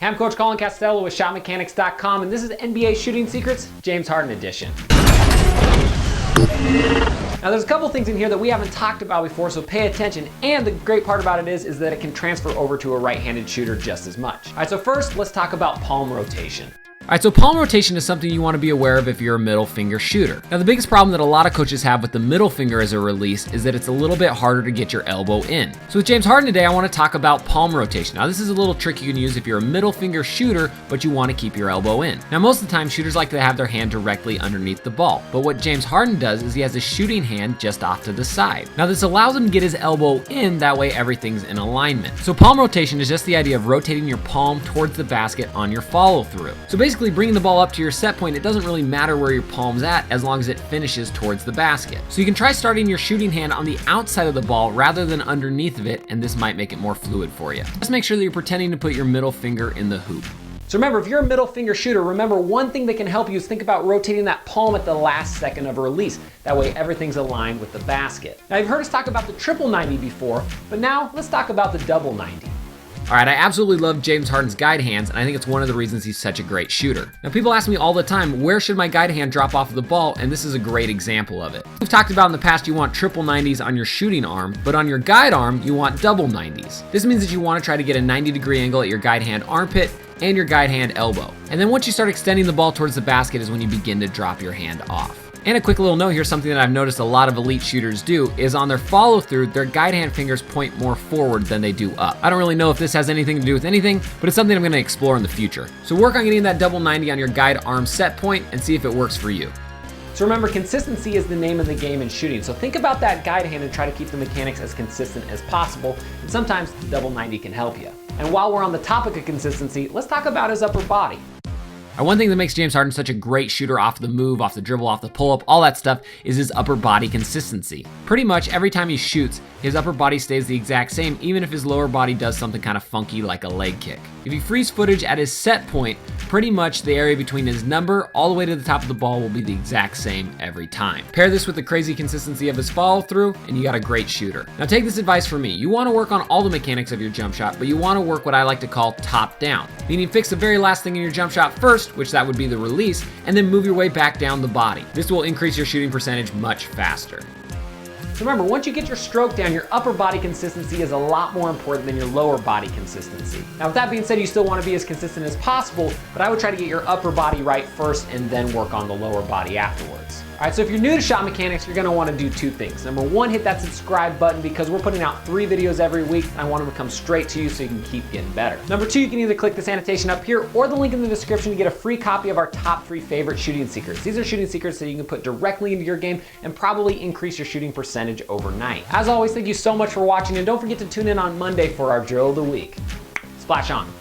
I'm Coach Colin Castello with ShotMechanics.com, and this is NBA Shooting Secrets, James Harden edition. Now there's a couple things in here that we haven't talked about before, so pay attention. And the great part about it is that it can transfer over to a right-handed shooter just as much. All right, so first let's talk about palm rotation. All right, so palm rotation is something you want to be aware of if you're a middle finger shooter. Now the biggest problem that a lot of coaches have with the middle finger as a release is that it's a little bit harder to get your elbow in. So with James Harden today, I want to talk about palm rotation. Now this is a little trick you can use if you're a middle finger shooter, but you want to keep your elbow in. Now most of the time, shooters like to have their hand directly underneath the ball, but what James Harden does is he has a shooting hand just off to the side. Now this allows him to get his elbow in, that way everything's in alignment. So palm rotation is just the idea of rotating your palm towards the basket on your follow through. So basically bringing the ball up to your set point, it doesn't really matter where your palm's at as long as it finishes towards the basket. So you can try starting your shooting hand on the outside of the ball rather than underneath of it, and this might make it more fluid for you. Just make sure that you're pretending to put your middle finger in the hoop. So remember, if you're a middle finger shooter, remember one thing that can help you is think about rotating that palm at the last second of a release. That way everything's aligned with the basket. Now you've heard us talk about the triple 90 before, but now let's talk about the double 90. All right, I absolutely love James Harden's guide hands, and I think it's one of the reasons he's such a great shooter. Now, people ask me all the time, where should my guide hand drop off of the ball? And this is a great example of it. We've talked about in the past, you want triple 90s on your shooting arm, but on your guide arm, you want double 90s. This means that you want to try to get a 90-degree angle at your guide hand armpit and your guide hand elbow. And then once you start extending the ball towards the basket is when you begin to drop your hand off. And a quick little note here, something that I've noticed a lot of elite shooters do is on their follow through, their guide hand fingers point more forward than they do up. I don't really know if this has anything to do with anything, but it's something I'm gonna explore in the future. So work on getting that double 90 on your guide arm set point and see if it works for you. So remember, consistency is the name of the game in shooting. So think about that guide hand and try to keep the mechanics as consistent as possible. And sometimes double 90 can help you. And while we're on the topic of consistency, let's talk about his upper body. One thing that makes James Harden such a great shooter off the move, off the dribble, off the pull-up, all that stuff is his upper body consistency. Pretty much every time he shoots, his upper body stays the exact same, even if his lower body does something kind of funky like a leg kick. If you freeze footage at his set point, pretty much the area between his number all the way to the top of the ball will be the exact same every time. Pair this with the crazy consistency of his follow through, and you got a great shooter. Now take this advice from me. You want to work on all the mechanics of your jump shot, but you want to work what I like to call top down, meaning fix the very last thing in your jump shot first, which that would be the release, and then move your way back down the body. This will increase your shooting percentage much faster. So remember, once you get your stroke down, your upper body consistency is a lot more important than your lower body consistency. Now with that being said, you still want to be as consistent as possible, but I would try to get your upper body right first and then work on the lower body afterwards. All right, so if you're new to Shot Mechanics, you're gonna wanna do two things. Number one, hit that subscribe button because we're putting out 3 videos every week. And I want them to come straight to you so you can keep getting better. Number two, you can either click this annotation up here or the link in the description to get a free copy of our top 3 favorite shooting secrets. These are shooting secrets that you can put directly into your game and probably increase your shooting percentage overnight. As always, thank you so much for watching, and don't forget to tune in on Monday for our drill of the week. Splash on.